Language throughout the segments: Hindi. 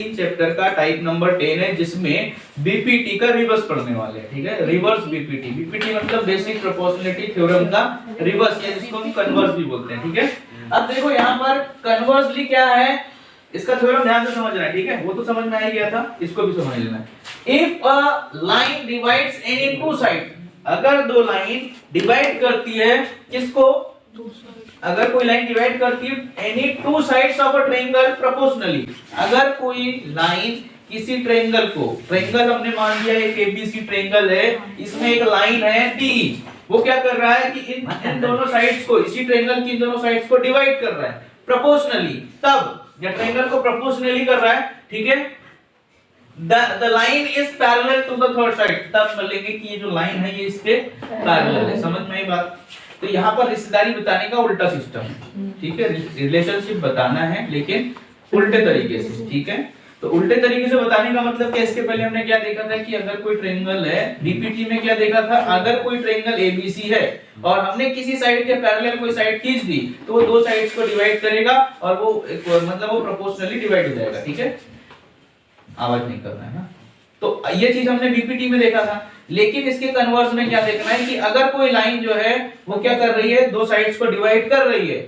चैप्टर का टाइप नंबर 10 है जिसमें बीपीटी का रिवर्स पढ़ने वाले हैं। ठीक है, रिवर्स बीपीटी। बीपीटी मतलब बेसिक प्रोपोर्शनलिटी थ्योरम का रिवर्स, या जिसको हम कन्वर्स भी बोलते हैं। ठीक है, अब देखो यहाँ पर कन्वर्सली क्या है, इसका थ्योरम ध्यान से समझना है। ठीक है, वो तो समझ में आ ही गया था, इसको भी समझ लेना है। If a line divides any two side, अगर दो लाइन डिवाइड करती है किसको, अगर कोई लाइन डिवाइड करती है any two sides of a triangle proportionally, अगर कोई लाइन किसी ट्रायंगल को, ट्रायंगल हमने मान लिया एक एबीसी ट्रायंगल है, इसमें एक लाइन है डी, वो क्या कर रहा है कि इन दोनों साइड्स को, इसी ट्रायंगल की इन दोनों साइड्स को डिवाइड कर रहा है प्रोपोर्शनली, तब जब ट्रायंगल को प्रोपोर्शनली कर रहा है, ठीक है, the line is parallel to the third side, तब बोलेंगे कि ये जो लाइन है ये इसके पैरेलल है। समझ में आई बात? तो यहाँ पर रिश्तेदारी बताने का उल्टा सिस्टम है। ठीक है, रिलेशनशिप बताना है लेकिन उल्टे तरीके से। ठीक है, तो उल्टे तरीके से बताने का मतलब क्या, इसके पहले हमने क्या देखा था कि अगर कोई ट्रायंगल है, बीपीटी में क्या देखा था, अगर कोई ट्रायंगल एबीसी है और हमने किसी साइड के पैरेलल कोई साइड खींच दी तो वो दो साइड्स को डिवाइड करेगा और वो मतलब वो प्रोपोर्शनली डिवाइड हो जाएगा। ठीक है, आवाज नहीं करना है ना। तो ये चीज हमने बीपीटी में देखा था, लेकिन इसके कन्वर्स में क्या देखना है कि अगर कोई लाइन जो है वो क्या कर रही है, दो साइड्स को डिवाइड कर रही है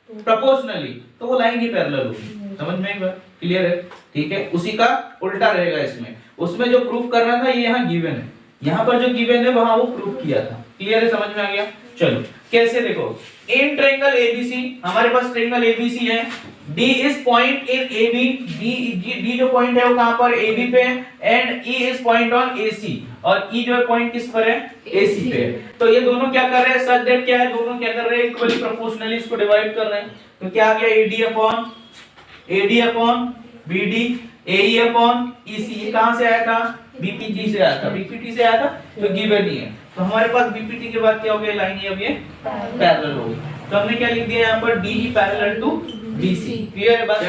प्रोपोर्शनली, तो वो लाइन ही पैरेलल होगी। समझ में आया? क्लियर है? ठीक है, उसी का उल्टा रहेगा इसमें। उसमें जो प्रूफ करना था ये यहाँ गिवन है, यहाँ पर जो गिवन है वहां वो प्रूफ किया था। क्लियर है? समझ में आ गया? चलो कैसे, देखो इन ट्रायंगल एबीसी, हमारे पास ट्रायंगल एबीसी है, D is point in AB, D जो पॉइंट है वो कहां पर, AB पे, and E is point on AC, और E जो है पॉइंट किस पर है, AC पे है। तो ये दोनों क्या कर रहे हैं, सच दैट क्या है, दोनों क्या कर रहे हैं, इक्वली प्रोपोर्शनली इसको डिवाइड कर रहे हैं। तो क्या आ गया, AD upon BD, AE upon EC। ये कहां से आया था, BPT से आया था, BPT से आया था, तो गिवन ही है। तो हमारे पास BPT के बाद क्या हो गया, लाइन ये अब ये पैरेलल हो गई। तो हमने क्या लिख दिया यहाँ पर, DE parallel to BC। Clear है बात?